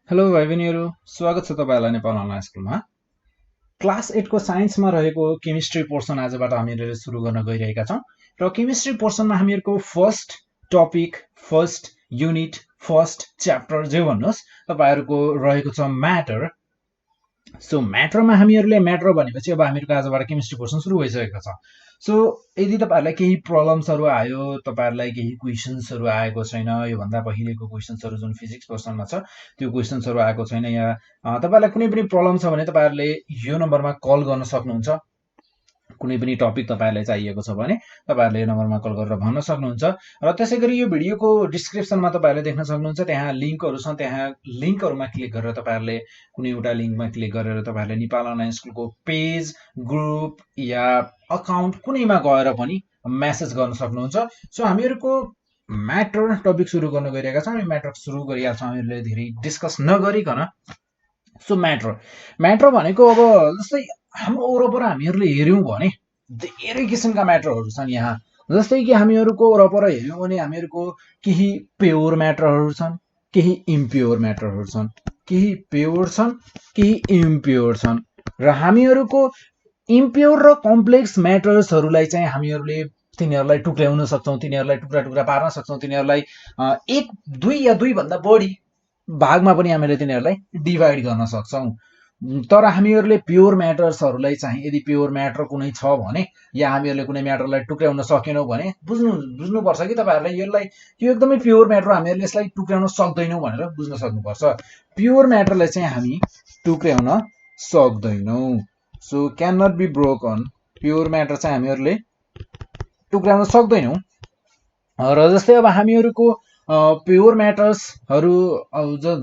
Hello भाइ बहिनीहरू, स्वागत छ तपाईँहरूलाई नेपाल अनलाइन स्कुलमा। क्लास 8 को साइन्समा रहेको केमिस्ट्री पोर्सन आजबाट हामीहरूले सुरु गर्न गइरहेका छौँ र केमिस्ट्री पोर्सनमा हामीहरूको first topic, first unit, first chapter जे भन्नुहोस् तपाईँहरूको रहेको छ म्याटर। सो म्याटरमा हामीहरूले म्याटर भनेपछि अब हामीहरूको आजबाट केमिस्ट्री पोर्सन सुरु भइसकेको छ। सो यदि तपाईँहरूलाई केही प्रब्लम्सहरू आयो, तपाईँहरूलाई केही क्वेसन्सहरू आएको छैन, योभन्दा पहिलेको क्वेसन्सहरू जुन फिजिक्स पोर्सनमा छ त्यो क्वेसन्सहरू आएको छैन, या तपाईँहरूलाई कुनै पनि प्रब्लम छ भने तपाईँहरूले यो नम्बरमा कल गर्न सक्नुहुन्छ। कुनै पनि टपिक तपाईँहरूलाई चाहिएको छ भने तपाईँहरूले यो नम्बरमा कल गरेर भन्न सक्नुहुन्छ। र त्यसै गरी यो भिडियोको डिस्क्रिप्सनमा तपाईँहरूले देख्न सक्नुहुन्छ, त्यहाँ लिङ्कहरू छन्। त्यहाँ लिङ्कहरूमा क्लिक गरेर तपाईँहरूले कुनै एउटा लिङ्कमा क्लिक गरेर तपाईँहरूले नेपाल अनलाइन स्कुलको पेज, ग्रुप या अकाउन्ट कुनैमा गएर पनि मेसेज गर्न सक्नुहुन्छ। सो हामीहरूको म्याटर टपिक सुरु गर्न गइरहेका छौँ। हामी म्याटर सुरु गरिहाल्छौँ हामीहरूले धेरै डिस्कस नगरिकन। सो म्याटर भनेको अब जस्तै हाम्रो वरपर हामीहरूले हेऱ्यौँ भने धेरै किसिमका म्याटरहरू छन् यहाँ। जस्तै कि हामीहरूको वरपर हेऱ्यौँ भने हामीहरूको केही प्योर म्याटरहरू छन्, केही इम्प्योर म्याटरहरू छन्, केही प्योर छन्, केही इम्प्योर छन्। र हामीहरूको इम्प्योर र कम्प्लेक्स म्याटर्सहरूलाई चाहिँ हामीहरूले तिनीहरूलाई टुक्र्याउन सक्छौँ, तिनीहरूलाई टुक्रा टुक्रा पार्न सक्छौँ, तिनीहरूलाई एक, दुई या दुईभन्दा बढी भागमा पनि हामीले तिनीहरूलाई डिभाइड गर्न सक्छौँ। तर हामीहरूले प्योर म्याटर्सहरूलाई चाहिँ, यदि प्योर म्याटर कुनै छ भने या हामीहरूले कुनै म्याटरलाई टुक्र्याउन सकेनौँ भने बुझ्नुपर्छ कि तपाईँहरूलाई यो एकदमै प्योर म्याटर, हामीहरूले यसलाई टुक्र्याउन सक्दैनौँ भनेर बुझ्न सक्नुपर्छ। प्योर म्याटरलाई चाहिँ हामी टुक्र्याउन सक्दैनौँ। So can not be broken. Pure matter चाहिँ हामीहरूले टुक्र्याउन सक्दैनौँ। र जस्तै अब हामीहरूको प्योर म्याटर्सहरू,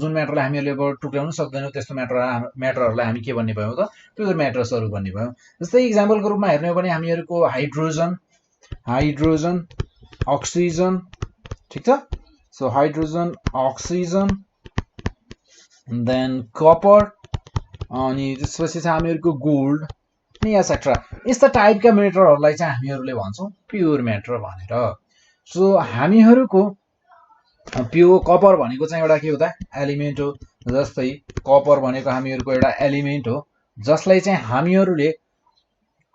जुन म्याटरलाई हामीहरूले अब टुक्र्याउन सक्दैनौँ त्यस्तो म्याटरहरूलाई हामी के भन्ने भयौँ त? प्योर म्याटर्सहरू भन्ने भयौँ। जस्तै इक्जाम्पलको रूपमा हेर्ने हो भने हामीहरूको हाइड्रोजन, अक्सिजन, ठिक छ। So hydrogen, oxygen, then copper, अनि त्यसपछि चाहिँ हामीहरूको गोल्ड अनि एसेट्रा, यस्ता टाइपका म्याटरहरूलाई चाहिँ हामीहरूले भन्छौँ प्योर म्याटर भनेर। सो हामीहरूको प्योर कपर भनेको चाहिँ एउटा के हो त? एलिमेन्ट हो। जस्तै कपर भनेको हामीहरूको एउटा एलिमेन्ट हो जसलाई चाहिँ हामीहरूले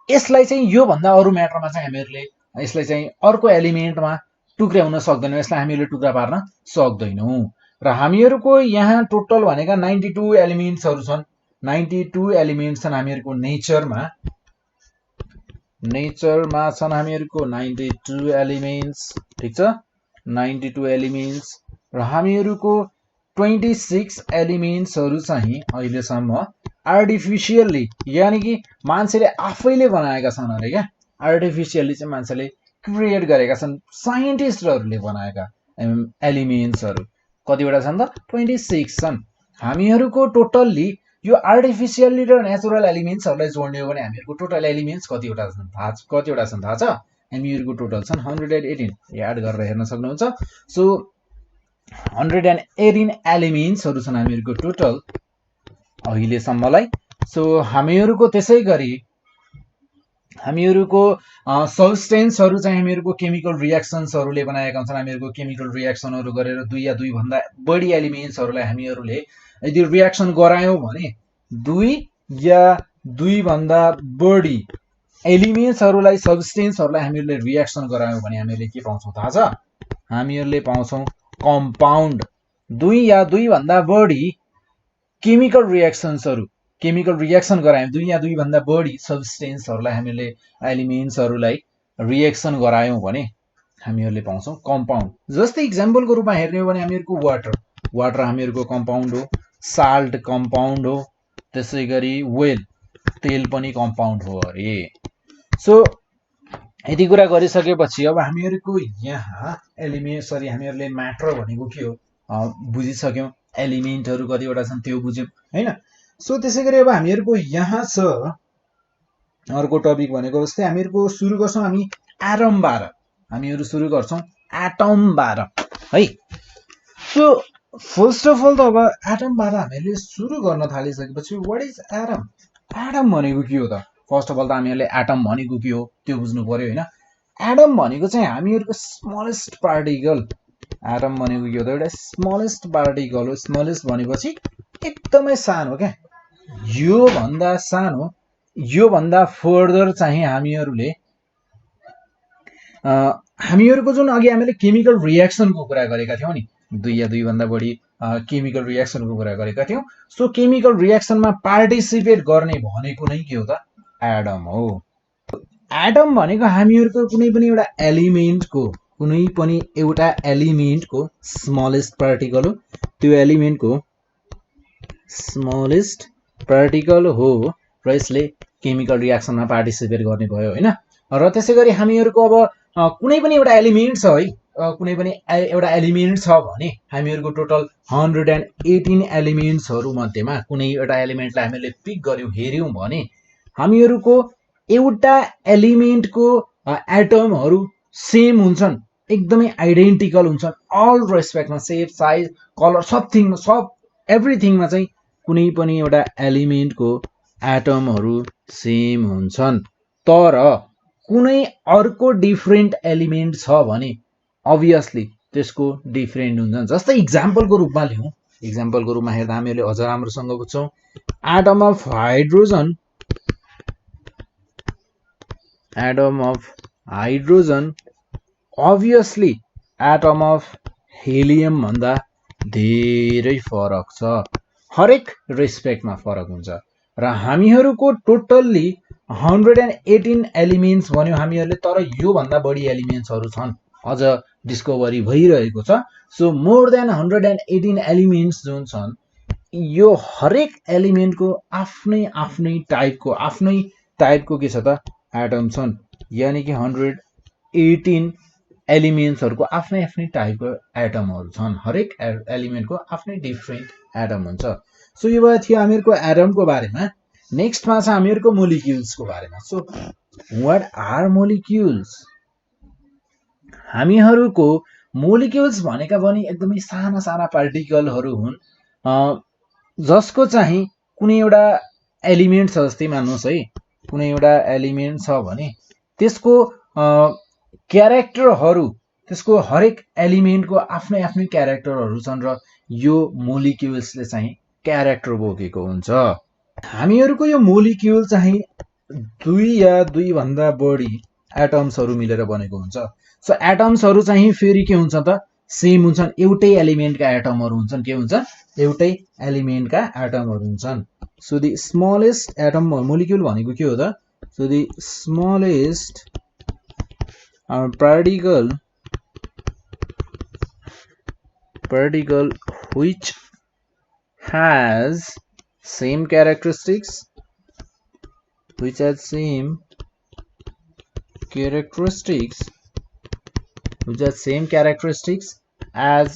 यसलाई चाहिँ योभन्दा अरू म्याटरमा चाहिँ हामीहरूले यसलाई चाहिँ अर्को एलिमेन्टमा टुक्र्याउन सक्दैनौँ, यसलाई हामीहरूले टुक्रा पार्न सक्दैनौँ। र हामीहरूको यहाँ टोटल भनेका 92 एलिमेन्ट्सहरू छन्। 92 एलिमेन्ट्स छन् हामीहरूको नेचरमा छन् हामीहरूको 92 एलिमेन्ट्स, ठिक छ। 92 एलिमेन्ट्स र हामीहरूको 26 एलिमेन्ट्सहरू चाहिँ अहिलेसम्म आर्टिफिसियल्ली, यानि कि मान्छेले आफैले बनाएका छन् अरे क्या। आर्टिफिसियल्ली चाहिँ मान्छेले क्रिएट गरेका छन्, साइन्टिस्टहरूले बनाएका एलिमेन्ट्सहरू कतिवटा छन् त? 26 छन्। हामीहरूको टोटल्ली यो आर्टिफिसियल्ली र नेचुरल एलिमेन्ट्सहरूलाई जोड्ने हो भने हामीहरूको टोटल एलिमेन्ट्स कतिवटा छन् थाहा छ? हामीहरूको टोटल छन् 118। याद गरेर हेर्न सक्नुहुन्छ। सो 118 एलिमेन्ट्सहरू छन् हामीहरूको टोटल अहिलेसम्मलाई। सो हामीहरूको त्यसै गरी हामीहरूको सब्सटेन्सहरू चाहिँ हामीहरूको केमिकल रियाक्सन्सहरूले बनाएका हुन्छन्। हामीहरूको केमिकल रियाक्सनहरू गरेर 2 या 2 भन्दा बढी एलिमेन्ट्सहरूलाई हामीहरूले यदि रियाक्सन गरायौँ भने 2 या 2 भन्दा बढी एलिमेन्ट्सहरूलाई, सब्सटेन्सहरूलाई हामीहरूले रियाक्सन गरायौँ भने हामीहरूले के पाउँछौँ थाहा छ? हामीहरूले पाउँछौँ कम्पाउन्ड। 2 या 2 भन्दा बढी केमिकल रियाक्सन गरायौँ, 2 या 2 भन्दा बढी सब्सटेन्सहरूलाई हामीले एलिमेन्ट्सहरूलाई रियाक्सन गरायौँ भने हामीहरूले पाउँछौँ कम्पाउन्ड। जस्तै इक्जाम्पलको रूपमा हेर्ने हो भने हामीहरूको वाटर हामीहरूको कम्पाउन्ड हो। साल्ट कम्पाउन्ड हो। त्यसै गरी वेल, तेल पनि कम्पाउन्ड हो अरे। सो यति कुरा गरिसकेपछि अब हामीहरूको यहाँ हामीहरूले म्याटर भनेको के हो बुझिसक्यौँ। एलिमेन्टहरू कतिवटा छन् त्यो बुझ्यौँ, होइन? सो त्यसै गरी अब हामीहरूको यहाँ छ अर्को टपिक भनेको, जस्तै हामीहरूको सुरु गर्छौँ हामी एटमबाट। हामीहरू सुरु गर्छौँ एटमबाट है। सो फर्स्ट अफ अल त अब एटमबाट हामीले सुरु गर्न थालिसकेपछि वाट इज एटम? एटम भनेको के हो त? फर्स्ट अफ अल त हामीहरूले एटम भनेको के हो त्यो बुझ्नु पर्यो, होइन? एटम भनेको चाहिँ हामीहरूको स्मलेस्ट पार्टिकल। एटम भनेको के हो त? एउटा स्मलेस्ट पार्टिकल हो। स्मलेस्ट भनेपछि एकदमै सानो क्या, यो भन्दा सानो, यो भन्दा फर्दर चाहिँ हामीहरूको जुन अघि हामीले केमिकल रियाक्सनको कुरा गरेका थियौं नि, 2 या 2 भन्दा बढी केमिकल रियाक्सनको कुरा गरेका थियौं। सो केमिकल रियाक्सनमा पार्टिसिपेट गर्ने भनेको नै के हो त? एटम हो। एटम भनेको हामीहरूको कुनै पनि एउटा एलिमेन्टको स्मलेस्ट पार्टिकल हो। त्यो एलिमेन्टको स्मलेस्ट पार्टिकल हो र यसले केमिकल रियाक्सनमा पार्टिसिपेट गर्ने भयो हैन। र त्यसैगरी हामीहरूको अब कुनै पनि एउटा एलिमेन्ट छ है, कुनै पनि एउटा एलिमेन्ट छ भने हामीहरूको टोटल 118 एलिमेन्ट्सहरु मध्येमा कुनै एउटा एलिमेन्टलाई हामीले पिक गर्यौं, हेर्यौं भने हामीहरूको एउटा एलिमेन्टको एटमहरु सेम हुन्छन्, एकदमै आइडेन्टिकल हुन्छन्, अल रेस्पेक्टमा, शेप, साइज, कलर, सब एभ्रीथिङमा चाहिँ कुनै पनि एउटा एलिमेन्टको एटमहरु सेम हुन्छन्। तर कुनै अर्को डिफरेन्ट एलिमेन्ट छ भने अभियसली त्यसको डिफरेन्ट हुन्छन्। जस्तै इक्जाम्पलको रूपमा लियौं, इक्जाम्पलको रूपमा हेर्दा हामीले अझ राम्रोसँग बुझ्छौं। Atom of hydrogen obviously atom of helium भन्दा धेरै फरक छ, हरेक रेस्पेक्टमा फरक हुन्छ। र हामीहरूको टोटल्ली 118 एलिमेन्ट्स भन्यो हामीहरूले, तर यो भन्दा बढी एलिमेन्ट्सहरु छन्, अझ डिस्कभरी भइरहेको छ। सो मोर देन 118 एलिमेन्ट्स जुन छन्, यो हरेक एलिमेन्टको आफ्नै टाइपको के छ त एटम छन्। यानी कि 118 एलिमेन्ट्सहरुको आफ्नै टाइपको एटमहरु छन्, हरेक एलिमेन्टको आफ्नै डिफरेन्ट एटम हुन्छ। सो यो थियो हामीहरूको एटमको बारेमा। नेक्स्टमा छ हामीहरूको मोलिक्युल्सको बारेमा। So what are molecules? हामीहरूको मोलिक्युल्स भनेका पनि एकदमै साना पार्टिकलहरु हुन्, जसको चाहिँ कुनै एउटा एलिमेन्ट छ। जस्तै मान्नुहोस् है, कुनै एउटा एलिमेन्ट छ भने त्यसको क्यारेक्टरहरु, त्यसको हरेक एलिमेन्टको आफ्नै क्यारेक्टरहरु छन् र यो मोलिक्युल्सले चाहिँ क्यारेक्टर बोकेको हुन्छ। हामीहरूको यो मोलिक्युल चाहिँ 2 या 2 भन्दा बढी एटम्सहरु मिलेर बनेको हुन्छ। सो एटम्सहरु चाहिँ फेरि के हुन्छ त? सेम हुन्छन्, एउटै एलिमेन्टका एटमहरु हुन्छन्। के हुन्छ? एउटै एलिमेन्टका एटमहरु हुन्छन्। So the smallest atom molecule भनेको के हो त? So the smallest particle which has same characteristics as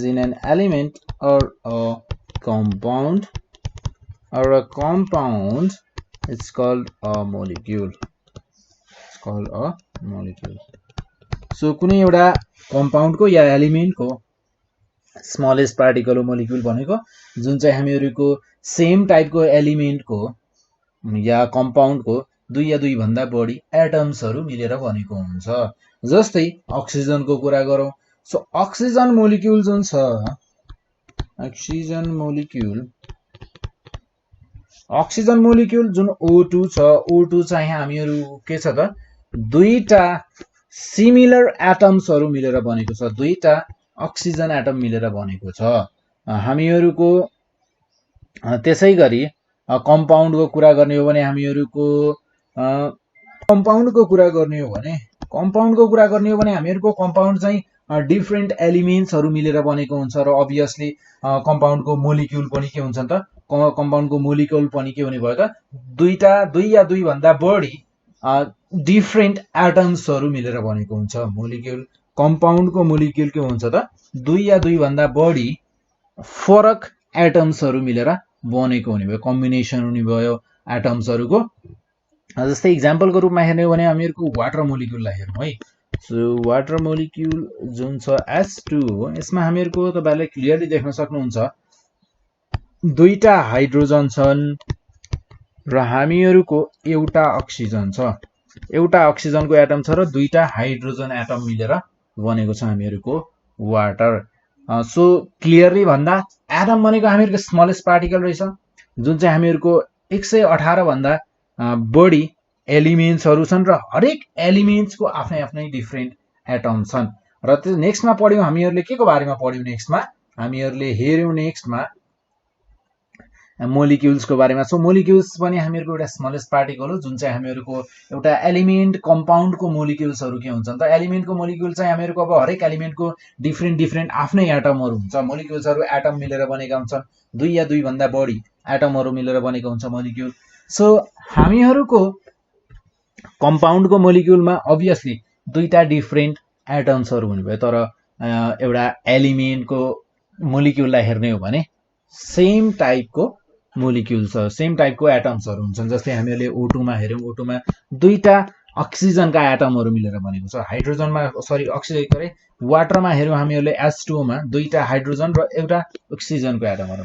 in an element or a compound, it's called a molecule. So कुनै एउटा कम्पाउन्ड को या एलिमेन्ट को स्मलेस्ट पार्टिकल हो मोलिक्युल भनेको, जुन चाहिँ हामीहरूको सेम टाइपको एलिमेन्ट को या कम्पाउन्ड को 2 या 2 भन्दा बढी एटम्सहरु मिलेर बनेको हुन्छ। जस्तै अक्सिजन को कुरा गरौं। सो अक्सिजन मोलिक्युल जुन छ, अक्सिजन मोलिक्युल जुन O2 छ, O2 चाहिँ हामीहरू के छ त? 2टा सिमिलर एटम्सहरु मिलेर बनेको छ, 2टा अक्सिजन एटम मिलेर बनेको छ। हामीहरूको त्यसैगरी कम्पाउन्डको कुरा गर्ने हो भने हामीहरूको कम्पाउन्डको कुरा गर्ने हो भने हामीहरूको कम्पाउन्ड चाहिँ डिफरेन्ट एलिमेन्ट्सहरु मिलेर बनेको हुन्छ। र अभियसली कम्पाउन्डको मोलिक्युल पनि के हुन्छ त? कम्पाउन्डको मोलिक्युल पनि के हुने भयो त? 2 या 2 भन्दा बढी डिफरेन्ट एटम्सहरु मिलेर बनेको हुन्छ। मोलिक्युल, कम्पाउन्डको मोलिक्युल के हुन्छ त? 2 या 2 भन्दा बढी फरक एटम्सहरु मिलेर बनेको हुने भयो, कम्बिनेसन हुने भयो एटम्सहरुको। जस्तै इक्जाम्पलको रूपमा हेर्ने हो भने हामीहरूको वाटर मोलिक्युललाई हेरौं है। सो वाटर मोलिक्युल जुन छ H2O, यसमा हामीहरूको तपाईहरुले क्लियरली देख्न सक्नुहुन्छ 2टा हाइड्रोजन छन् र हामीहरूको एउटा अक्सिजन छ। एउटा अक्सिजनको एटम छ र 2टा हाइड्रोजन एटम मिलेर बनेको छ हामीहरूको वाटर। सो क्लियरली भन्दा एटम भनेको हामीहरूको स्मलेस्ट पार्टिकल रहेछ, जुन चाहिँ हामीहरूको 118 भन्दा बढी एलिमेन्ट्सहरू छन् र हरेक एलिमेन्ट्सको आफ्नै आफ्नै डिफ्रेन्ट एटम छन्। र त्यो नेक्स्टमा पढ्यौँ हामीहरूले के को बारेमा पढ्यौँ, नेक्स्टमा हामीहरूले हेऱ्यौँ नेक्स्टमा मोलिक्युल्सको बारेमा। सो मोलिक्युल्स पनि हामीहरूको एउटा स्मलेस्ट पार्टिकल हो, जुन चाहिँ हामीहरूको एउटा एलिमेन्ट कम्पाउन्डको मोलिक्युल्सहरू के हुन्छन् त, एलिमेन्टको मोलिक्युल चाहिँ हामीहरूको अब हरेक एलिमेन्टको डिफ्रेन्ट आफ्नै एटमहरू हुन्छ। मोलिक्युल्सहरू एटम मिलेर बनेका हुन्छन्, 2 या 2 भन्दा बढी एटमहरू मिलेर बनेको हुन्छ मोलिक्युल। सो हामीहरूको कम्पाउन्डको मोलिक्युलमा अभियसली 2टा डिफ्रेन्ट एटम्सहरू हुने भयो, तर एउटा एलिमेन्टको मोलिक्युललाई हेर्ने हो भने सेम टाइपको मोलिक्युल्स, सेम टाइपको एटम्सहरू हुन्छन्। जस्तै हामीहरूले O2 मा हेऱ्यौँ, O2 मा 2टा अक्सिजनका एटमहरू मिलेर बनेको छ। हाइड्रोजनमा अरे वाटरमा हेऱ्यौँ हामीहरूले H2O मा 2टा हाइड्रोजन र एउटा अक्सिजनको एटमहरू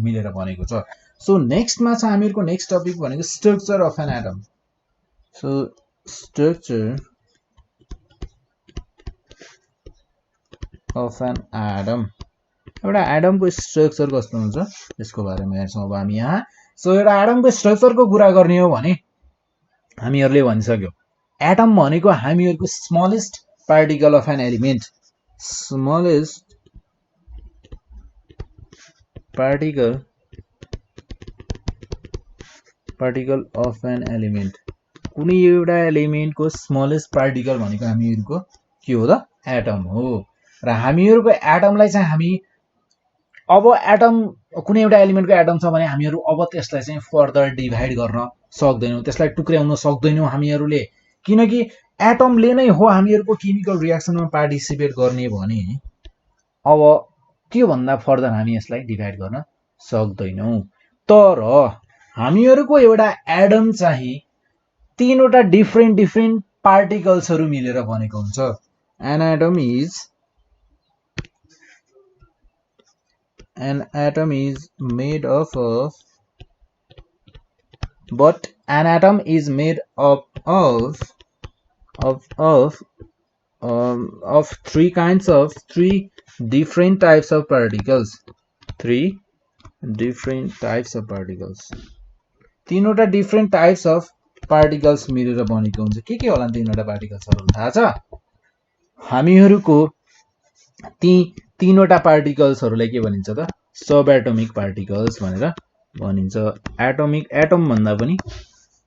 मिलेर बनेको छ। सो नेक्स्टमा छ हामीहरूको नेक्स्ट टपिक भनेको structure of an atom. So structure of an atom, एउटा एटमको स्ट्रक्चर कस्तो हुन्छ त्यसको बारेमा हेर्छौँ अब हामी यहाँ। सो एउटा एटमको स्ट्रक्चरको कुरा गर्ने हो भने हामीहरूले भनिसक्यो एटम भनेको हामीहरूको smallest particle of an element, smallest particle of an element. कुनै एउटा एलिमेन्टको स्मलेस्ट पार्टिकल भनेको हामीहरूको के हो त, एटम हो। र हामीहरूको एटमलाई चाहिँ हामी अब एटम कुनै एउटा एलिमेन्टको एटम छ भने हामीहरू अब त्यसलाई चाहिँ फर्दर डिभाइड गर्न सक्दैनौँ, त्यसलाई टुक्र्याउन सक्दैनौँ हामीहरूले, किनकि एटमले नै हो हामीहरूको केमिकल रियाक्सनमा पार्टिसिपेट गर्ने भने अब के भन्दा फर्दर हामी यसलाई डिभाइड गर्न सक्दैनौँ। तर हामीहरूको एउटा एटम चाहिँ 3वटा डिफ्रेन्ट पार्टिकल्सहरू मिलेर बनेको हुन्छ। An atom is made up of, but an atom is made up of 3 different types of particles. 3 different types of particles. 3वटा डिफ्रेन्ट टाइप्स अफ पार्टिकल्स मिलेर बनेको हुन्छ। के होला 3वटा पार्टिकल्सहरू थाहा छ हामीहरूको? ती 3वटा पार्टिकल्सहरूलाई के भनिन्छ त, सब एटोमिक पार्टिकल्स भनेर भनिन्छ। एटम भन्दा पनि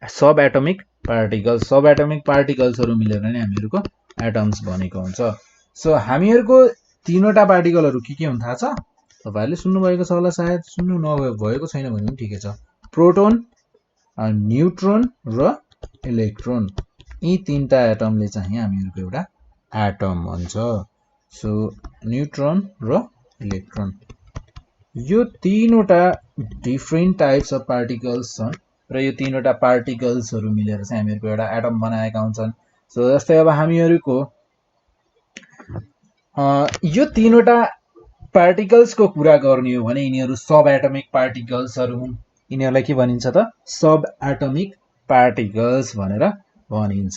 सब एटोमिक पार्टिकल्सहरू मिलेर नै हामीहरूको एटम्स बनेको हुन्छ। सो हामीहरूको 3वटा पार्टिकलहरू के हुन् थाहा छ? तपाईहरुले सुन्नुभएको छ होला, सायद सुन्नु नभएको छैन भने पनि ठिकै छ। प्रोटोन, न्यूट्रोन र इलेक्ट्रोन, यी 3टा एटमले चाहिँ हामीहरूको एउटा एटम भन्छ। सो न्यूट्रोन र इलेक्ट्रोन, यो 3वटा डिफ्रेन्ट टाइप्स अफ पार्टिकल्स छन् र यो 3वटा पार्टिकल्सहरू मिलेर चाहिँ हामीहरूको एउटा एटम बनाएका हुन्छन्। सो जस्तै अब हामीहरूको यो 3वटा पार्टिकल्सको कुरा गर्ने हो भने यिनीहरू सब एटोमिक पार्टिकल्सहरू हुन्। यिनीहरूलाई के भनिन्छ त, सब एटोमिक पार्टिकल्स भनेर भनिन्छ।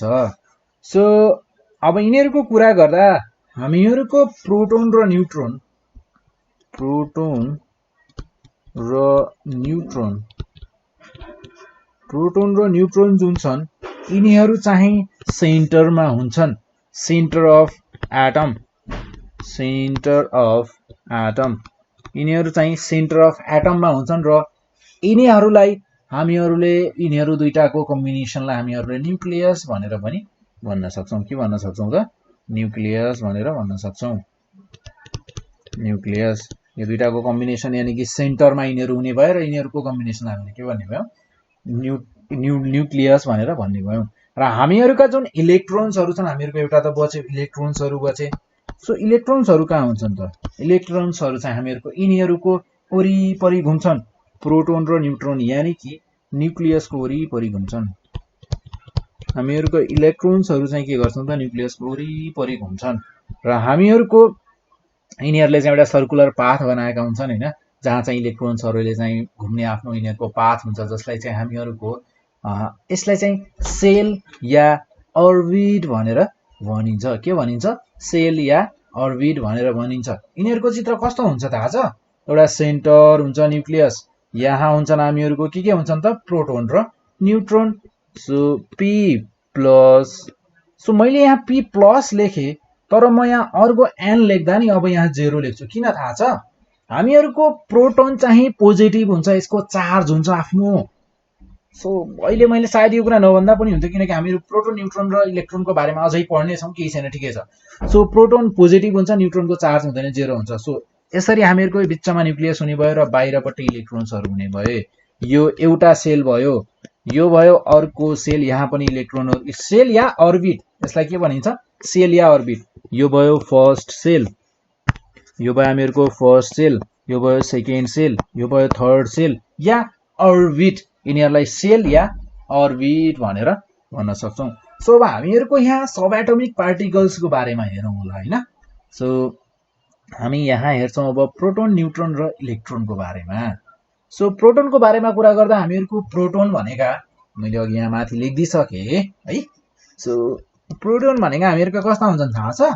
सो अब यिनीहरूको कुरा गर्दा हामीहरूको प्रोटोन र न्यूट्रोन जुन छन् यिनीहरू चाहिँ सेन्टरमा हुन्छन्, सेन्टर अफ एटम। यिनीहरू चाहिँ सेन्टर अफ एटममा हुन्छन् र यिनीहरूलाई हामीहरूले यिनीहरू दुईटाको कम्बिनेसनलाई हामीहरूले न्यूक्लियस भनेर पनि भन्न सक्छौं। के भन्न सक्छौं त, न्यूक्लियस भनेर भन्न सक्छौं। न्यूक्लियस, यो दुईटाको कम्बिनेसन यानी कि सेन्टरमा यिनीहरू हुने भयो र यिनीहरूको कम्बिनेसन हामीले के भन्ने भयो, न्यूक्लियस भनेर भन्ने भयो। र हामीहरूका जुन इलेक्ट्रोन्सहरू छन्, हामीहरूको एउटा त बचे इलेक्ट्रोन्सहरू बचे। सो इलेक्ट्रोन्सहरू कहाँ हुन्छन् त, इलेक्ट्रोन्सहरू चाहिँ हामीहरूको यिनीहरूको वरिपरि घुम्छन्। प्रोटोन र न्यूट्रोन यानी कि न्यूक्लियसको वरिपरि घुम्छन्। हामीहरूको इलेक्ट्रोन्सहरू चाहिँ के गर्छन् त, न्यूक्लियसको वरिपरि घुम्छन् र हामीहरूको यिनीहरूले चाहिँ एउटा सर्कुलर पाथ बनाएका हुन्छन् हैन, जहाँ चाहिँ इलेक्ट्रोन्सहरूले चाहिँ घुम्ने आफ्नो यिनीहरूको पाथ हुन्छ, जसलाई चाहिँ हामीहरूको यसलाई चाहिँ सेल या अर्बिट भनेर भनिन्छ। के भनिन्छ, सेल या अर्बिट भनेर भनिन्छ। यिनीहरूको चित्र कस्तो हुन्छ थाहा छ? एउटा सेन्टर हुन्छ न्यूक्लियस, यहाँ हुन्छन् हामीहरूको के हुन्छन् त प्रोटोन र neutron. So p plus, so मैले यहाँ p प्लस लेखे तर म यहाँ अर्को n लेख्दा नि अब यहाँ 0 लेख्छु। किन थाहा छ? हामीहरूको प्रोटोन चाहिँ पोजिटिभ हुन्छ, यसको चार्ज हुन्छ आफ्नो। सो अहिले मैले सायद यो कुरा नभन्दा पनि हुन्थ्यो किनकि हामीहरू प्रोटोन न्यूट्रोन र इलेक्ट्रोनको बारेमा अझै पढ्ने छौं, केही छैन, ठिकै छ। सो प्रोटोन पोजिटिभ हुन्छ, न्यूट्रोनको चार्ज हुँदैन, 0 हुन्छ। सो यसरी हामीहरूको बिचमा न्यूक्लियस हुने भयो र बाहिरपट्टि इलेक्ट्रोन्सहरू हुने भए। यो एउटा सेल भयो, यो भयो अर्को सेल, यहाँ पनि इलेक्ट्रोनहरू, सेल या अर्बिट, यसलाई के भनिन्छ? सेल या अर्बिट। यो भयो फर्स्ट सेल, यो भयो हामीहरूको फर्स्ट सेल, यो भयो सेकेन्ड सेल, यो भयो थर्ड सेल या अर्बिट। यिनीहरूलाई सेल या अर्बिट भनेर भन्न सक्छौं। सो अब हामीहरूको यहाँ सब एटोमिक पार्टिकल्सको बारेमा हेरौँ होला हैन। सो हामी यहाँ हेर्छौं अब प्रोटोन, न्यूट्रोन र इलेक्ट्रोनको बारेमा। सो प्रोटोनको बारेमा कुरा गर्दा हामीहरूको प्रोटोन भनेका मैले अघि यहाँ माथि लेखिदिसके है। सो प्रोटोन भनेका हामीहरूको कस्ता हुन्छन् थाहा छ?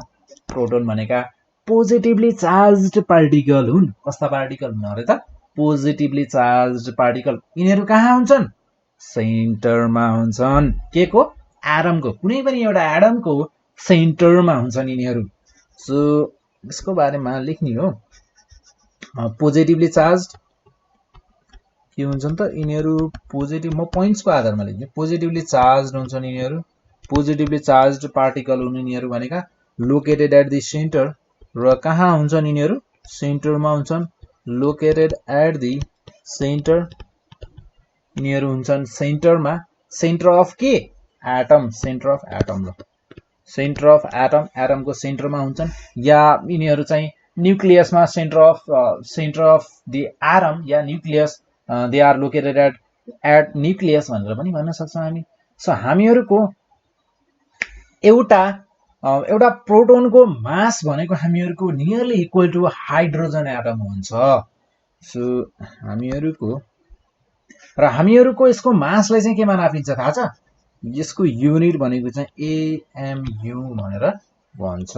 प्रोटोन भनेका पोजिटिभली चार्ज्ड पार्टिकल हुन्। कस्ता पार्टिकल हुन् अरे त? Positively charged particle. यिनीहरू कहाँ हुन्छन्? सेन्टरमा हुन्छन्। के को? एटमको, कुनै पनि एउटा एटमको सेन्टरमा हुन्छन् यिनीहरू। सो यसको बारेमा लेख्ने हो, पोजिटिभली चार्ज्ड के हुन्छन् त यिनीहरू? पोजिटिभ, म पोइन्ट्सको आधारमा लेख्ने। पोजिटिभली चार्ज्ड हुन्छन् यिनीहरू, पोजिटिभली चार्ज्ड पार्टिकल हुन् यिनीहरू भनेका। लोकेटेड एट द सेन्टर, र कहाँ हुन्छन् यिनीहरू? सेन्टरमा हुन्छन्। लोकेटेड एट द सेन्टर, यिनीहरू हुन्छन् सेन्टरमा। सेन्टर अफ के? एटम, सेन्टर अफ एटम, ल सेन्टर अफ एटम, एटमको सेन्टरमा हुन्छन्। या यिनीहरू चाहिँ न्यूक्लियसमा सेन्टर अफ द एटम या nucleus, they are located at nucleus भनेर पनि भन्न सक्छौँ हामी। सो हामीहरूको एउटा प्रोटोनको मास भनेको हामीहरूको nearly equal to hydrogen atom हुन्छ। सो हामीहरूको यसको मासलाई चाहिँ केमा नापिन्छ थाहा छ? यसको युनिट भनेको चाहिँ एएमयु भनेर भन्छ।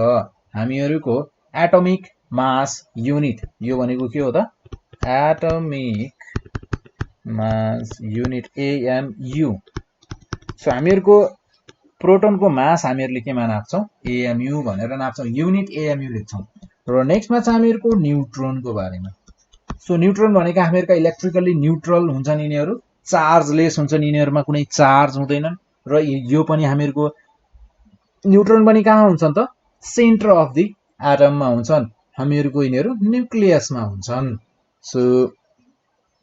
हामीहरूको एटोमिक मास युनिट, यो भनेको के हो त? Atomic mass unit amu. So हामीहरूको प्रोटोनको मास हामीहरूले केमा नाप्छौं? एएमयु भनेर नाप्छौं, युनिट एएमयु लेख्छौं। र नेक्स्टमा चाहिँ हामीहरूको न्यूट्रोनको बारेमा। सो न्यूट्रोन भनेका हामीहरूका इलेक्ट्रिकली न्यूट्रल हुन्छन् यिनीहरू, चार्जलेस हुन्छन्, यिनीहरूमा कुनै चार्ज हुँदैनन्। र यो पनि हामीहरूको न्यूट्रोन पनि कहाँ हुन्छन् त? सेन्टर अफ द एटममा हुन्छन्। हामीहरूको यिनीहरू न्यूक्लियसमा हुन्छन्। सो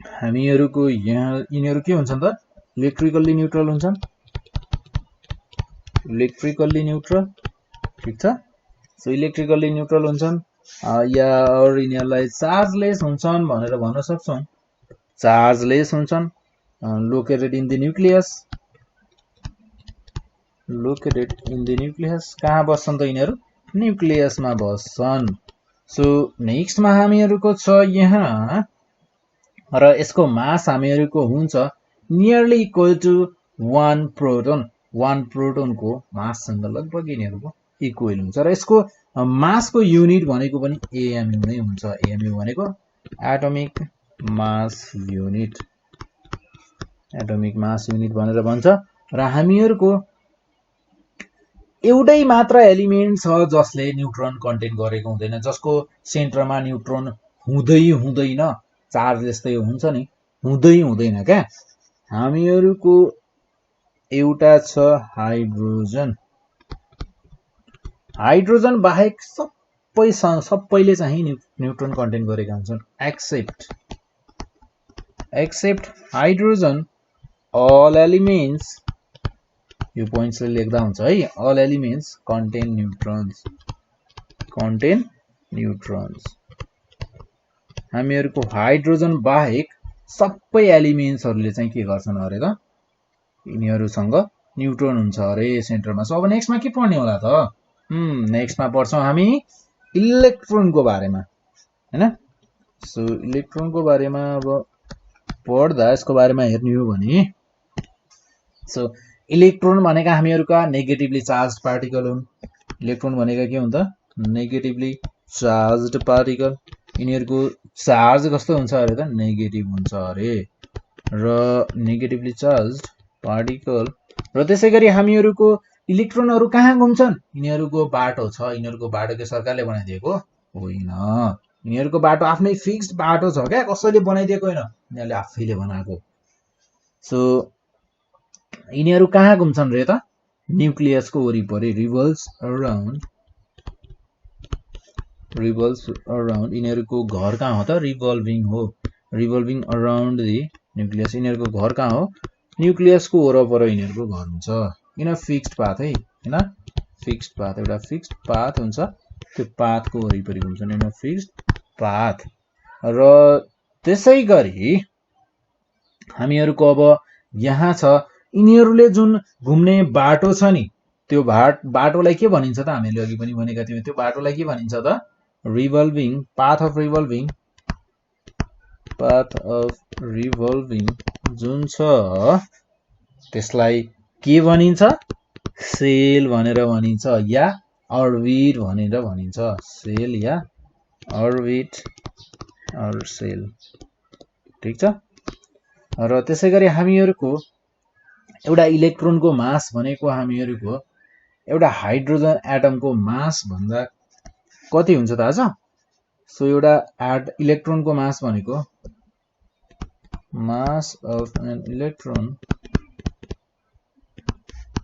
हामीहरूको यहाँ यिनीहरू के हुन्छन् त? इलेक्ट्रिकल्ली न्यूट्रल हुन्छन्, इलेक्ट्रिकल्ली न्यूट्रल, ठिक छ। सो इलेक्ट्रिकल्ली न्यूट्रल हुन्छन्, या और यिनीहरूलाई चार्जलेस हुन्छन् भनेर भन्न सक्छौं। चार्जलेस हुन्छन्, located in the nucleus, located in the nucleus. कहाँ बस्छन् त यिनीहरू? न्यूक्लियसमा बस्छन्। सो नेक्स्टमा हामीहरूको छ यहाँ, र यसको मास हामीहरूको हुन्छ नियरली इक्वल टु 1 प्रोटोन। 1 प्रोटोनको माससँग लगभग यिनीहरूको इक्वल हुन्छ। र यसको मासको युनिट भनेको पनि एएमयु नै हुन्छ। एएमयु भनेको atomic mass unit, atomic mass unit भनेर भन्छ। र हामीहरूको एउटै मात्र एलिमेन्ट छ जसले न्यूट्रोन कन्टेन गरेको हुँदैन, जसको सेन्टरमा न्यूट्रोन हुँदैन, चार्ज जस्तै हुन्छ नि, हुँदैन क्या। हामीहरूको एउटा छ हाइड्रोजन। हाइड्रोजन बाहेक सबैले चाहिँ न्यूट्रोन कन्टेन गरेका हुन्छन्, एक्सेप्ट हाइड्रोजन। अल एलिमेन्ट्स, यो पोइन्ट्सले लेख्दा हुन्छ है, अल एलिमेन्ट्स कन्टेन न्यूट्रोन्स। हामीहरूको हाइड्रोजन बाहेक सबै एलिमेन्ट्सहरूले चाहिँ के गर्छन् अरे त? यिनीहरूसँग न्यूट्रोन हुन्छ अरे सेन्टरमा। सो अब नेक्स्टमा के पढ्ने होला त? नेक्स्टमा पढ्छौं हामी इलेक्ट्रोनको बारेमा, हैन। सो इलेक्ट्रोनको बारेमा अब पढ्दा यसको बारेमा हेर्ने हो भने, सो इलेक्ट्रोन भनेका हामीहरूका नेगेटिभली चार्ज पार्टिकल हुन्। इलेक्ट्रोन भनेका के हुन् त? नेगेटिभली चार्ज्ड पार्टिकल, यिनीहरूको चार्ज कस्तो हुन्छ अरे त नेगेटिभ हुन्छ अरे, र नेगेटिभली चार्ज्ड पार्टिकल। र त्यसै गरी हामीहरूको इलेक्ट्रोनहरू कहाँ घुम्छन्, यिनीहरूको बाटो छ, यिनीहरूको बाटो के सरकारले बनाइदिएको होइन, यिनीहरूको बाटो आफ्नै फिक्स्ड बाटो छ क्या, कसैले बनाइदिएको होइन, यिनीहरूले आफैले बनाएको। सो यिनीहरू कहाँ घुम्छन् रे त, न्युक्लियसको वरिपरि, रिभल्स अराउन्ड, यिनीहरूको घर कहाँ हो त, रिभल्भिङ हो, रिभल्भिङ अराउन्ड दि न्युक्लियस, यिनीहरूको घर कहाँ हो, न्युक्लियसको वरपर यिनीहरूको घर हुन्छ, किन फिक्स्ड पाथ है, किन फिक्स्ड पाथ, एउटा फिक्स्ड पाथ हुन्छ, त्यो पाथको वरिपरि घुम्छन्, यिनीहरू फिक्स्ड पाथ। र त्यसै गरी हामीहरूको अब यहाँ छ, यिनीहरूले जुन घुम्ने बाटो छ नि, त्यो बाटोलाई के भनिन्छ त, हामीले अघि पनि भनेका थियौँ, त्यो बाटोलाई के भनिन्छ त, revolving, path of revolving, path of revolving जुन छ त्यसलाई के भनिन्छ, सेल भनेर भनिन्छ, या अर्बिट भनेर भनिन्छ, सेल या अर्बिट अर सेल, ठिक छ। र त्यसै गरी हामीहरूको एउटा इलेक्ट्रोनको मास भनेको हामीहरूको एउटा हाइड्रोजन एटमको मास भन्दा कति हुन्छ थाहा छ, सो एउटा इलेक्ट्रोनको मास भनेको mass of an electron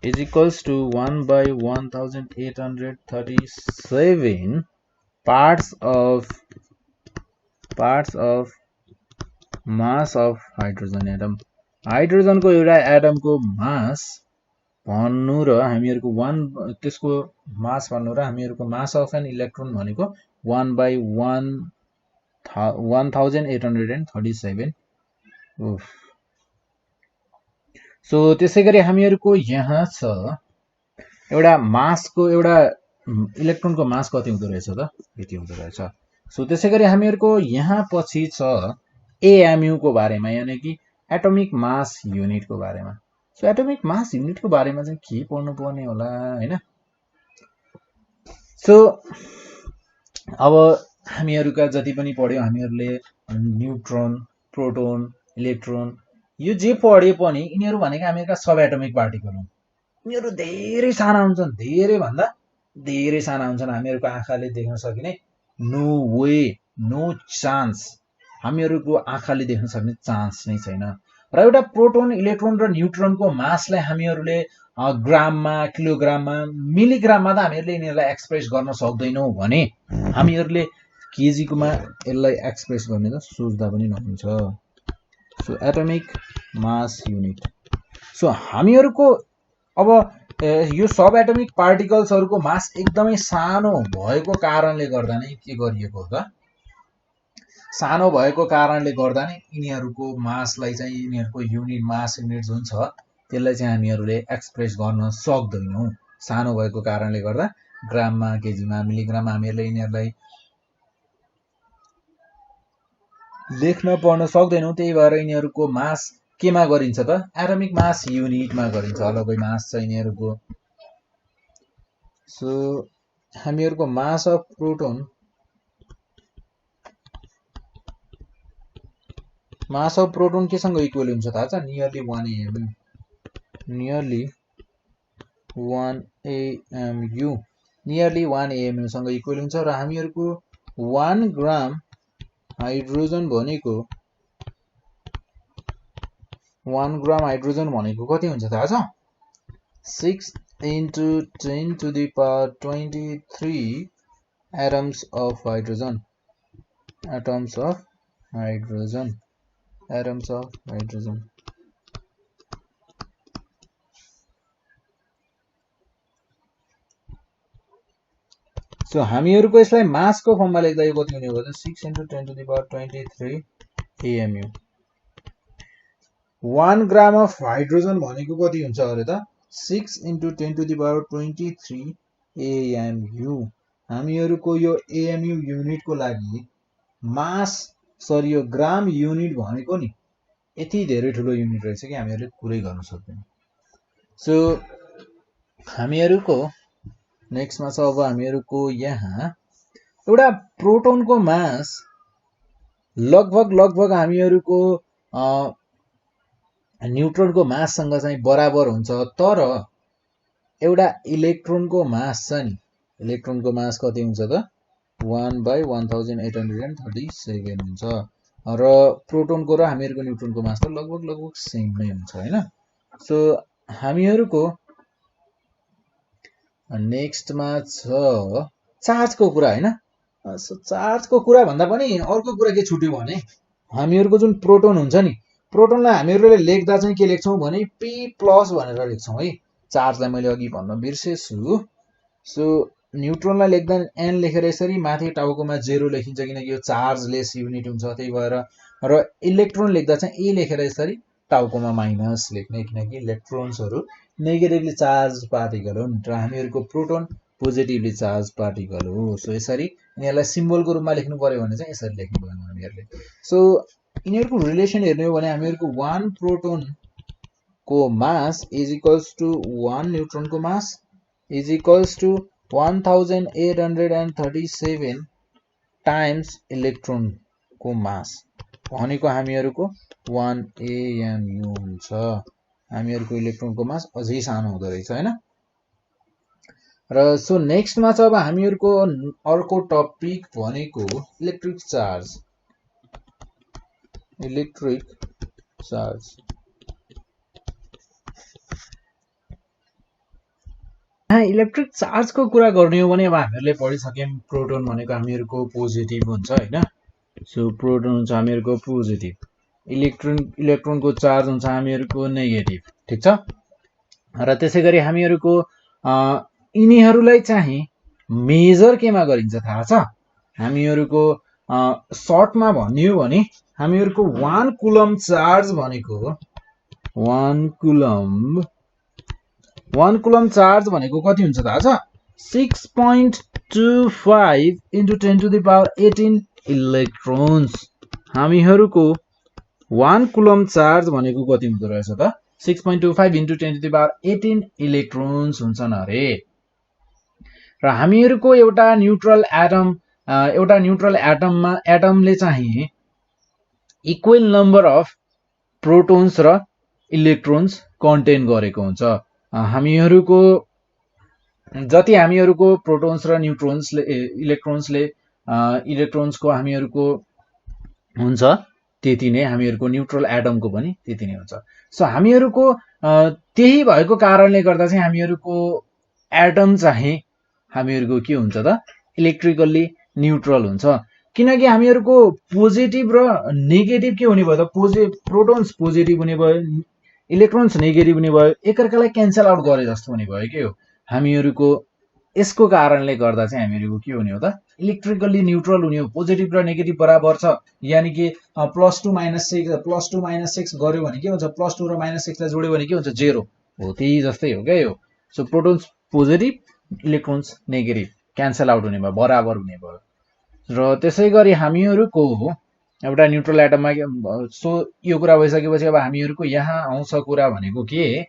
is equals to 1 by 1837 parts of mass of hydrogen atom, hydrogen को एउटा एटम को मास भन्नु र हामीहरुको 1 त्यसको मास भन्नु र हामीहरुको मास अफ एन इलेक्ट्रोन भनेको 1 by 1837। सो त्यसै गरी हामीहरुको यहाँ छ एउटा मासको एउटा इलेक्ट्रोनको मास कति हुँदो रहेछ त, यति हुँदो रहेछ। सो त्यसै गरी हामीहरुको यहाँ पछि छ एएमयू को बारेमा, यानी कि एटोमिक मास युनिट को बारेमा। सो एटोमिक मास युनिट को बारेमा चाहिँ के पढ्नु पर्ने होला हैन। सो अब हामीहरुका जति पनि पढ्यो हामीहरुले न्यूट्रोन, प्रोटोन, इलेक्ट्रोन यो जे पढे पनि यिनीहरु भनेका हामीहरुका सब एटोमिक पार्टिकल हुन्। यिनीहरु धेरै साना हुन्छन्, धेरै भन्दा धेरै साना हुन्छन्, हामीहरुको आँखाले देख्न सकिने नो वे, नो चान्स, हामीहरुको आँखाले देख्न सक्ने चान्स नै छैन। र एउटा प्रोटोन, इलेक्ट्रोन र न्यूट्रोनको मासलाई हामीहरुले ग्राममा, किलोग्राममा, मिलिग्राममा त हामीहरुले यिनीहरुलाई एक्सप्रेस गर्न सक्दैनौं भने हामीहरुले केजी कोमा यसलाई एक्सप्रेस गर्ने त सोच्दा पनि नहुन्छ। So atomic mass unit. So हामीहरुको अब यो सब एटोमिक पार्टिकल्सहरुको मास एकदमै सानो भएको कारणले गर्दा नै के गरिएको हो त, सानो भएको कारणले गर्दा नै यिनीहरुको मासलाई चाहिँ यिनीहरुको युनिट मास युनिट जुन छ त्यसलाई चाहिँ हामीहरुले एक्सप्रेस गर्न सक्दैनौं। सानो भएको कारणले गर्दा ग्राममा, केजीमा, मिलिग्राममा हामीहरुले यिनीहरुलाई लेख्न पढ्न सक्दैनौं। त्यही भएर यिनीहरुको मास केमा गरिन्छ त, एटोमिक मास युनिटमा गरिन्छ, अलगै मास छ यिनीहरुको। सो हामीहरुको mass of proton, mass of proton केसँग इक्वल हुन्छ थाहा छ, nearly 1 AMU, nearly 1 AMU, nearly 1 AMU सँग इक्वल हुन्छ। र हामीहरुको 1 ग्राम हाइड्रोजन भनेको 1 ग्राम हाइड्रोजन भनेको कति हुन्छ थाहा छ, 6 into 10 to the power 23 atoms of hydrogen, atoms of hydrogen, atoms of hydrogen। So हामीहरुको यसलाई मासको फर्ममा लेख्दा यो कति हुने हो त, 6 into 10 to the power 23 AMU। 1 gram of hydrogen भनेको कति हुन्छ अरे त, 6 into 10 to the power 23 AMU। हामीहरुको यो AMU युनिट को लागि मास, सरी यो ग्राम युनिट भनेको नि यति धेरै ठुलो युनिट रहेछ कि हामीहरुले कुरै गर्न सक्दैनौं। सो हामीहरुको नेक्स्टमा छ अब हामीहरुको यहाँ एउटा प्रोटोनको मास लगभग हामीहरुको न्यूट्रोनको माससँग चाहिँ बराबर हुन्छ, तर एउटा इलेक्ट्रोनको मास छ नि, इलेक्ट्रोनको मास कति हुन्छ त 1/1837 हुन्छ र प्रोटोनको र हामीहरुको न्यूट्रोनको मास त लगभग सेम नै हुन्छ हैन। सो हामीहरुको नेक्स्टमा छ चार्जको कुरा हैन। सो चार्जको कुरा भन्दा पनि अर्को कुरा के छुट्यो भने हामीहरुको जुन प्रोटोन हुन्छ नि, प्रोटोनलाई हामीहरुले लेख्दा चाहिँ के लेख्छौं भने P+ भनेर लेख्छौं है। चार्जलाई मैले अघि भन्न बिर्सेछु। सो न्यूट्रोनलाई लेख्दा n लेखेर यसरी माथि टाउकोमा 0 लेखिन्छ किनकि यो चार्जलेस युनिट हुन्छ, त्यही भएर। र इलेक्ट्रोन लेख्दा चाहिँ a लेखेर यसरी टाउकोमा माइनस लेख्ने किनकि इलेक्ट्रोन्सहरु नेगेटिभली चार्ज पार्टिकल हुन् र हामीहरुको प्रोटोन पोजिटिभली चार्ज पार्टिकल हो। सो यसरी यिनीहरुलाई सिम्बलको रूपमा लेख्नु पर्यो भने चाहिँ यसरी लेख्नु पर्यो हामीहरुले। सो यिनीहरुको रिलेसन हेर्ने हो भने हामीहरुको 1 प्रोटोन को mass is equals to 1 neutron को mass is equals to 1837 times electron को मास भनेको हामीहरुको 1 AMU हुन्छ। हामीहरुको इलेक्ट्रोनको मास अझै सानो हुँदो रहेछ हैन। र सो नेक्स्टमा छ अब हामीहरुको अर्को टपिक भनेको electric charge. Electric charge electric चार्जको कुरा गर्ने हो भने अब हामीहरुले पढिसक्यौं प्रोटोन भनेको हामीहरुको पोजिटिभ हुन्छ हैन। सो प्रोटोन हुन्छ हामीहरुको पोजिटिभ, इलेक्ट्रोनको चार्ज हुन्छ हामीहरुको नेगेटिभ, ठीक छ। र त्यसैगरी हामीहरुको यिनीहरुलाई चाहिँ मेजर केमा गरिन्छ थाहा छ? हामीहरुको सर्टमा भन्ने हो भने हामीहरुको 1 कुलम्ब चार्ज भनेको 1 कुलम्ब चार्ज भनेको कति हुन्छ थाहा छ? 6.25 into 10 to the power 18 electrons. हामीहरुको 1 कुलम्ब चार्ज भनेको कति हुँदो रहेछ त? 6.25 into 10 to the power 18 electrons हुन्छन् अरे। र हामीहरुको एउटा न्यूट्रल एटममा एटमले चाहिँ इक्वल नम्बर अफ प्रोटोन्स र इलेक्ट्रोन्स कन्टेन गरेको हुन्छ। हामीहरुको जति हामीहरुको प्रोटोन्स र न्यूट्रोन्सले इलेक्ट्रोन्सको हामीहरुको हुन्छ त्यति नै हामीहरुको न्यूट्रल एटमको पनि त्यति नै हुन्छ। सो हामीहरुको त्यही भएको कारणले गर्दा चाहिँ हामीहरुको एटम चाहिँ हामीहरुको के हुन्छ त? इलेक्ट्रिकली न्यूट्रल हुन्छ। किनकि हामीहरुको पोजिटिभ र नेगेटिभ के हुने भयो त? प्रोटोन्स पोजिटिभ हुने भयो, इलेक्ट्रोन्स नेगेटिभ हुने भयो, एकअर्कालाई क्यान्सल आउट गरे जस्तो हुने भयो के हो हामीहरुको। यसको कारणले गर्दा चाहिँ हामीहरुको के हुने हो त? इलेक्ट्रिकली न्यूट्रल हुने हो। पोजिटिभ र नेगेटिभ बराबर छ, यानी कि +2 - 6 गर्यो भने के हुन्छ? +2 र -6 लाई जोड्यो भने के हुन्छ? 0 हो। त्यही जस्तै हो क्या यो। So protons positive, electrons negative cancel out हुने भयो, बराबर हुने भयो। र त्यसैगरी हामीहरुको एउटा न्यूट्रल एटममा सो यो कुरा भइसकेपछि अब हामीहरुको यहाँ आउँछ कुरा भनेको के?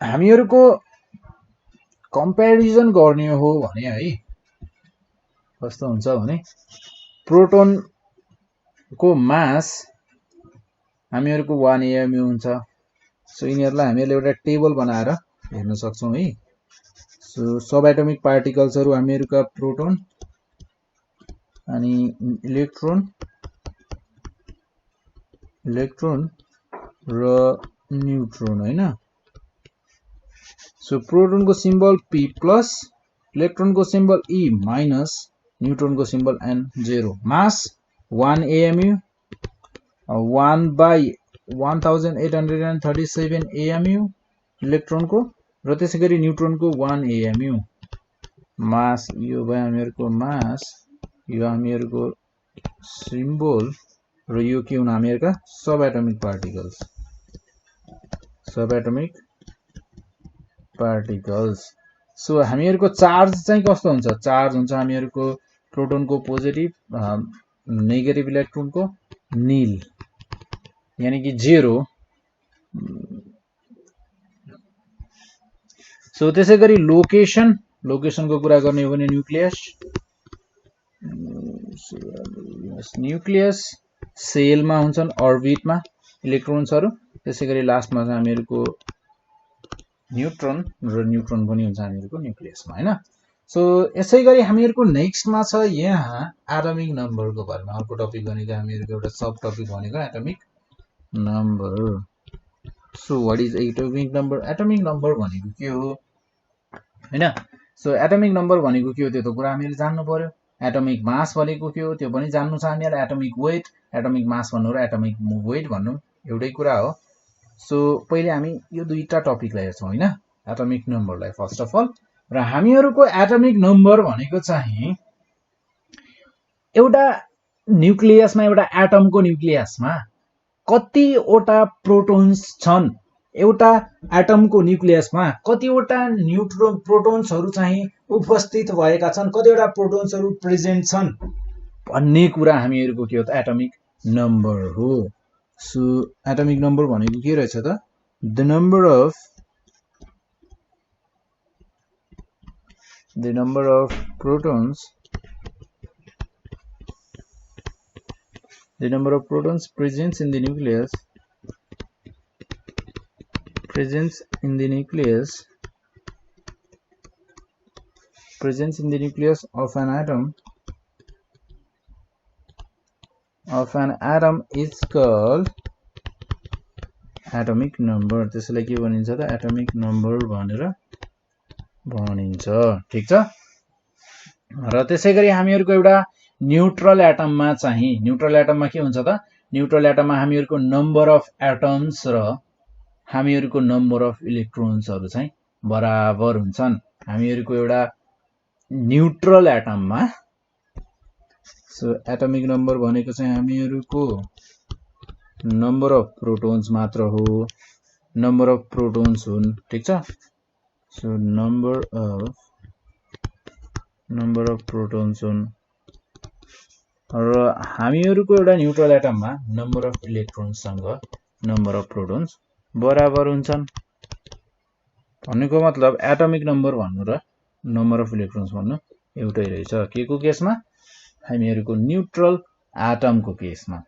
हामीहरुको कम्प्यारिजन गर्ने हो भने है कस्तो हुन्छ भने प्रोटोनको मास हामीहरुको 1 AMU हुन्छ। सो यिनीहरुलाई हामीले एउटा टेबल बनाएर हेर्न सक्छौं है। सो सब एटमिक पार्टिकल्सहरु हामीहरुका प्रोटोन अनि इलेक्ट्रोन र न्यूट्रोन हैन। सो प्रोटोनको सिम्बल P+, इलेक्ट्रोनको सिम्बल E-, न्यूट्रोनको symbol N0। Mass 1 AMU, 1/1837 AMU इलेक्ट्रोनको, र त्यसैगरी न्यूट्रोनको 1 AMU। मास यो भयो हामीहरुको मास, यो हामीहरुको सिम्बल, र यो के हुन हामीहरुका सब एटमिक पार्टिकल्स। सो हामीहरुको चार्ज चाहिँ कस्तो हुन्छ? चार्ज हुन्छ हामीहरुको प्रोटोनको पोजिटिभ, नेगेटिभ इलेक्ट्रोनको नील, यानी कि 0। सो त्यसैगरी लोकेसनको कुरा गर्ने हो भने न्यूक्लियस सेलमा हुन्छन् अर्बिटमा इलेक्ट्रोन्सहरु त्यसैगरी लास्टमा चाहिँ हामीहरुको न्यूट्रन र न्यूट्रन पनि हुन्छ हामीहरुको न्यूक्लियसमा हैन सो यसैगरी हामीहरुको नेक्स्टमा छ यहाँ एटमिक नम्बरको बारेमा अर्को टपिक भनेको हामीहरुको एउटा सब टपिक भनेको atomic number so what is atomic number भनेको के हो हैन सो एटमिक नम्बर भनेको के हो त्यो त कुरा हामीले जान्नु पर्यो एटमिक मास भनेको के हो त्यो पनि जान्नु छ हामीलाई एटमिक वेट एटमिक मास भन्नु र एटमिक वेट भन्नु एउटै कुरा हो सो पहिले हामी यो दुईटा टपिकलाई हेर्छौं हैन एटमिक नम्बरलाई फर्स्ट अफ अल र हामीहरुको एटमिक नम्बर भनेको चाहिँ एउटा न्यूक्लियसमा एउटा एटमको न्यूक्लियसमा कतिवटा प्रोटोन्स छन् एउटा एटमको न्यूक्लियसमा कतिवटा प्रोटोन्सहरु चाहिँ उपस्थित भएका छन् कतिवटा प्रोटोन्सहरु प्रेजेन्ट छन् भन्ने कुरा हामीहरुको के हो त एटमिक नम्बर हो सो एटमिक नम्बर भनेको के रहेछ त the number of protons presence in the nucleus of an atom is called atomic number त्यसैलाई के भनिन्छ त एटमिक नम्बर भनेर भनिन्छ ठीक छ र त्यसैगरी हामीहरुको एउटा न्यूट्रल एटममा के हुन्छ त न्यूट्रल एटममा हामीहरुको नम्बर अफ एटम्स र हामीहरुको नम्बर अफ इलेक्ट्रोन्सहरु चाहिँ बराबर हुन्छन् हामीहरुको एउटा न्यूट्रल एटममा सो एटमिक नम्बर भनेको चाहिँ हामीहरुको नम्बर अफ प्रोटोन्स मात्र हो नम्बर अफ प्रोटोन्स हुन् ठीक छ सो नम्बर अफ प्रोटोन्स हुन् र हामीहरुको एउटा न्यूट्रल एटममा नम्बर अफ इलेक्ट्रोन्स सँग नम्बर अफ प्रोटोन्स बराबर हुन्छन् भन्नुको मतलब एटमिक नम्बर भन्नु र नम्बर अफ इलेक्ट्रोन्स भन्नु एउटै रहेछ के को केसमा हामीहरुको न्यूट्रल एटमको केसमा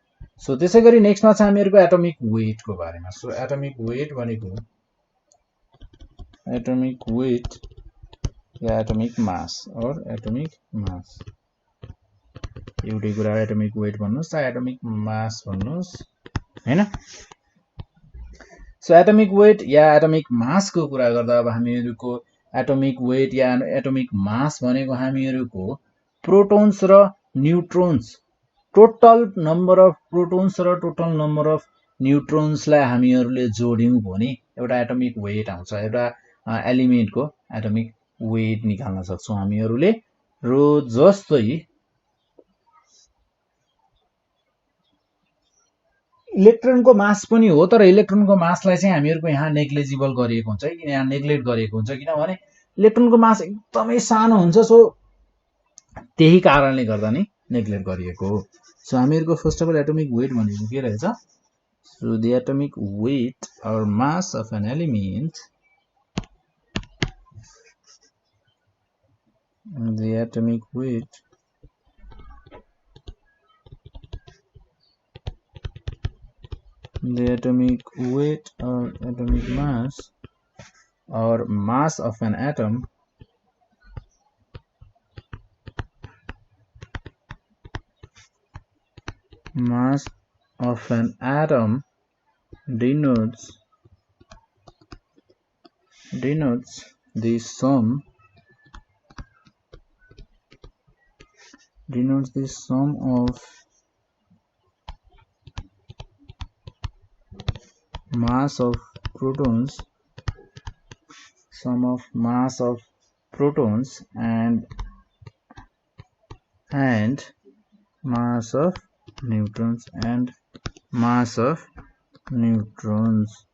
सो त्यसैगरी नेक्स्टमा छ हामीहरुको एटमिक वेट को बारेमा सो एटमिक वेट भनेको एटमिक वेट या एटमिक मास एउटै कुरा एटमिक वेट भन्नुस् या एटमिक मास भन्नुस् हैन सो एटमिक वेट या एटमिक मास को कुरा गर्दा अब हामीहरुको एटमिक वेट या एटमिक मास भनेको हामीहरुको प्रोटोन्स र न्यूट्रोन्स टोटल नम्बर अफ प्रोटोन्स र टोटल नम्बर अफ न्यूट्रोन्सलाई हामीहरुले जोड्यौं भने एउटा एटमिक वेट आउँछ एउटा एलिमेन्टको एटमिक वेट निकाल्न सक्छौं हामीहरुले र जस्तै इलेक्ट्रोनको मास पनि हो तर इलेक्ट्रोनको मासलाई चाहिँ हामीहरुको यहाँ नेग्लिजिबल गरिएको हुन्छ कि यहाँ नेग्लेक्ट गरिएको हुन्छ किनभने इलेक्ट्रोनको मास एकदमै सानो हुन्छ सो त्यही कारणले गर्दा नै नेग्लेक्ट गरिएको हो सो हामीहरुको first of all atomic weight भनेको के रहेछ so the atomic weight or mass of an element the atomic weight or atomic mass or mass of an atom denotes the sum of mass of protons and mass of neutrons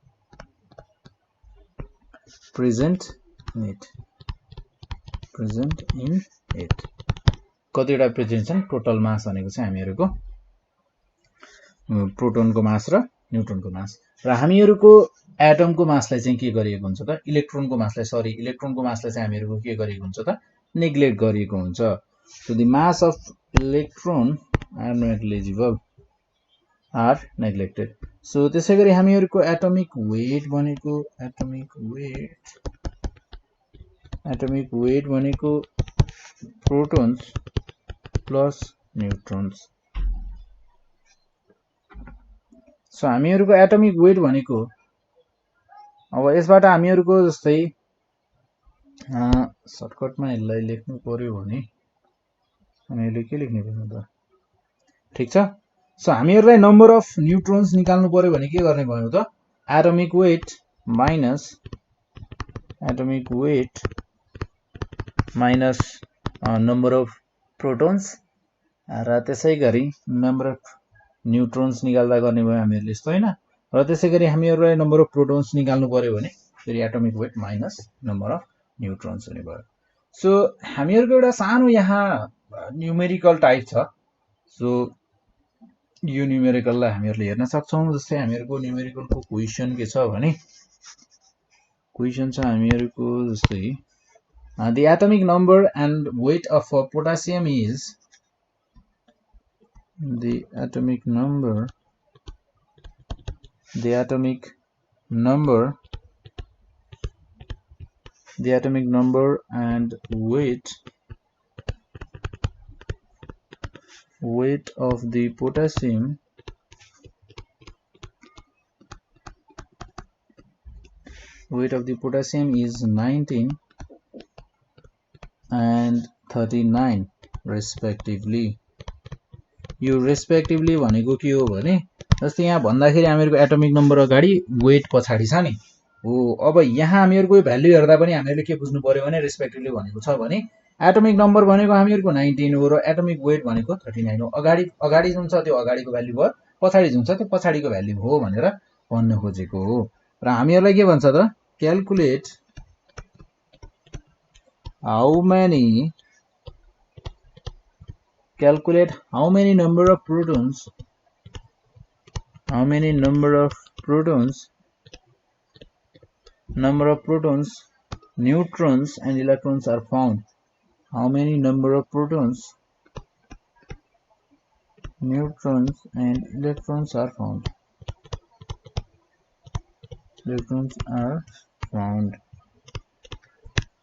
present in it कतिवटा present छन् total mass भनेको चाहिँ हामीहरुको प्रोटोनको मास र न्युट्रोनको मास। र हामीहरूको एटमको मासलाई चाहिँ के गरिएको हुन्छ त, इलेक्ट्रोनको मासलाई चाहिँ हामीहरूको के गरिएको हुन्छ त, नेग्लेक्ट गरिएको हुन्छ। So the mass of electron are negligible, are neglected. So त्यसै गरी हामीहरूको एटमिक वेट भनेको प्रोटोन्स प्लस न्युट्रोन्स। सो हामीहरूको एटमिक वेट भनेको, अब यसबाट हामीहरूको जस्तै सर्टकटमा यसलाई लेख्नु पर्यो भने हामीले के लेख्ने पर्यो त, ठिक छ। सो हामीहरूलाई नम्बर अफ न्युट्रोन्स निकाल्नु पर्यो भने के गर्ने भयो त, atomic weight minus number of protons र त्यसै गरी नम्बर अफ न्युट्रोन्स निकाल्दा गर्ने भयो हामीहरूले यस्तो हैन। र त्यसै गरी हामीहरूलाई नम्बर अफ प्रोटोन्स निकाल्नु पर्यो भने फेरि atomic weight minus number of neutrons हुने भयो। सो हामीहरूको एउटा सानो यहाँ न्युमेरिकल टाइप छ। सो यो न्युमेरिकललाई हामीहरूले हेर्न सक्छौँ। जस्तै हामीहरूको न्युमेरिकलको क्वेसन के छ भने, क्वेसन छ हामीहरूको जस्तै the atomic number and weight of potassium is the atomic number and weight of the potassium is 19 and 39 respectively। यो रेस्पेक्टिभली भनेको के हो भने, जस्तै यहाँ भन्दाखेरि हामीहरूको एटमिक नम्बर अगाडि वेट पछाडि छ नि हो। अब यहाँ हामीहरूको भ्यालु हेर्दा पनि हामीले के बुझ्नु पर्यो भने, रेस्पेक्टिभली भनेको छ भने एटमिक नम्बर भनेको हामीहरूको 19 हो र एटमिक वेट भनेको 39 हो। अगाडि जुन छ त्यो अगाडिको भ्यालु भयो, पछाडि जुन छ त्यो पछाडिको भ्यालु हो भनेर भन्न खोजेको हो। र हामीहरूलाई के भन्छ त, calculate how many number of protons, neutrons and electrons are found. How many number of protons, neutrons and electrons are found.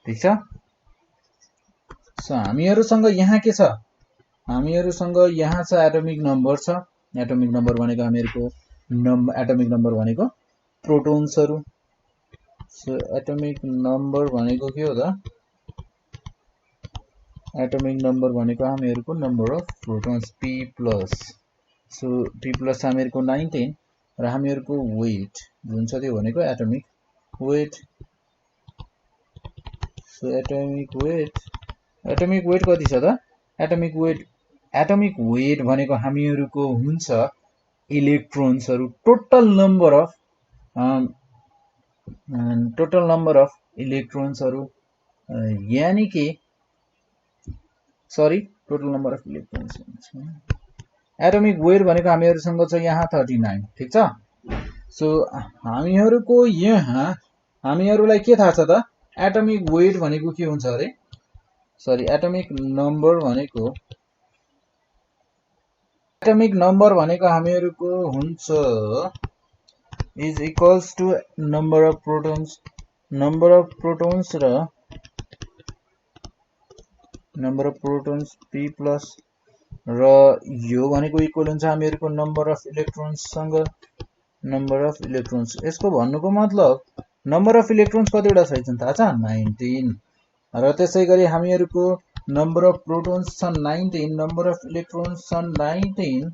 ठीक छ। सो हामीहरुसँग यहाँ के छ, हामीहरुसँग यहाँ छ एटमिक नम्बर छ। एटमिक नम्बर भनेको हामीहरुको एटमिक नम्बर भनेको प्रोटोन्सहरु। सो एटमिक नम्बर भनेको के हो त, एटमिक नम्बर भनेको हामीहरुको number of protons p+। So p+ हामीहरुको 19 र हामीहरुको वेट जुन छ त्यो भनेको atomic weight. So atomic weight कति छ त, एटमिक वेट भनेको हामीहरुको हुन्छ इलेक्ट्रोन्सहरु, टोटल नम्बर अफ इलेक्ट्रोन्सहरु, यानी कि total number of electrons. Atomic weight भनेको हामीहरुसँग छ यहाँ 39, ठीक छ। सो हामीहरुको यहाँ हामीहरुलाई के थाहा छ त, एटमिक वेट भनेको के हुन्छ अरे, एटमिक नम्बर भनेको हामीहरुको हुन्छ is equals to number of protons र नम्बर अफ प्रोटोन्स p+ र यो भनेको इक्वल हुन्छ हामीहरुको नम्बर अफ इलेक्ट्रोन्स सँग नम्बर अफ इलेक्ट्रोन्स। यसको भन्नुको मतलब नम्बर अफ इलेक्ट्रोन्स कतिवटा छ थाहा छ, 19। र त्यसै गरी हामीहरुको नम्बर अफ प्रोटोन्स छन् 19, नम्बर अफ इलेक्ट्रोन्स छन् 19,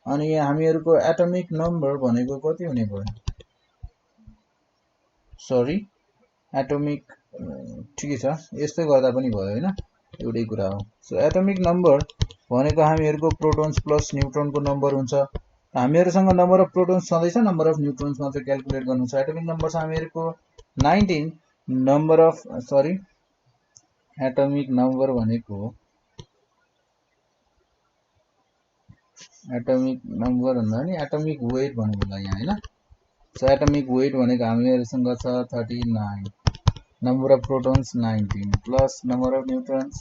अनि हामीहरुको एटमिक नम्बर भनेको कति हुने भयो, एटमिक ठिकै छ, यस्तै गर्दा पनि भयो हैन, एउटै कुरा हो। सो एटमिक नम्बर भनेको हामीहरुको प्रोटोन्स प्लस न्युट्रोनको नम्बर हुन्छ। हामीहरुसँग नम्बर अफ प्रोटोन्स छँदैछ, नम्बर अफ न्युट्रोन्स मात्र क्याल्कुलेट गर्नु छ। एटमिक नम्बर छ हामीहरुको 19, एटमिक नम्बर भनेको एटमिक नम्बर भन्दा नि एटमिक वेट भनेको होला यहाँ हैन सो एटमिक वेट भनेको हामीहरुसँग छ 39 number of protons 19 plus number of न्यूट्रन्स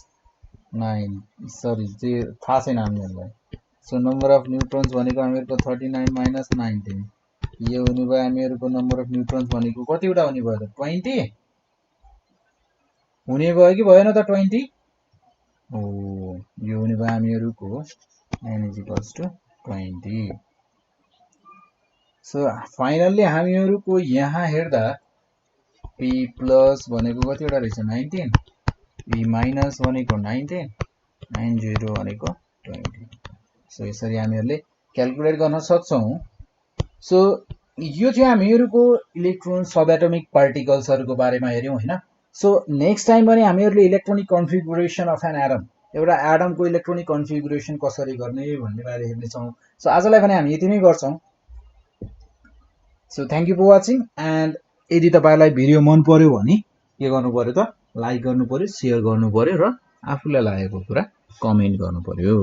9 sorry जे थाहा छैन हामीहरुलाई सो नम्बर अफ न्यूट्रन्स भनेको हामीहरुको 39 माइनस 19 यो हुने भयो हामीहरुको नम्बर अफ न्यूट्रन्स भनेको कतिवटा हुने भयो त 20 हुने भयो कि भएन त 20 ओ यो हुने भयो हामीहरुको n is equals to 20 so finally हामीहरुको यहाँ हेर्दा p प्लस भनेको कतिवटा रहेछ 19 p माइनस भनेको 19 9 0 भनेको 20 सो यसरी हामीहरुले क्याल्कुलेट गर्न सक्छौं सो यो थियो हामीहरुको इलेक्ट्रोन सब एटमिक पार्टिकल्सहरुको बारेमा हेर्यौं हैन सो नेक्स्ट टाइम पनि हामीहरुले electronic configuration of an atom एउटा एटमको इलेक्ट्रोनिक कन्फिगुरेसन कसरी गर्ने भन्ने बारे हेर्ने छौं सो आजलाई पनि हामी यति नै गर्छौं so thank you for watching and यदि तपाईलाई भिडियो मन पर्यो भने के गर्नु पर्यो त लाइक गर्नु पर्यो शेयर गर्नु पर्यो र आफुलाई लागेको कुरा कमेन्ट गर्नु पर्यो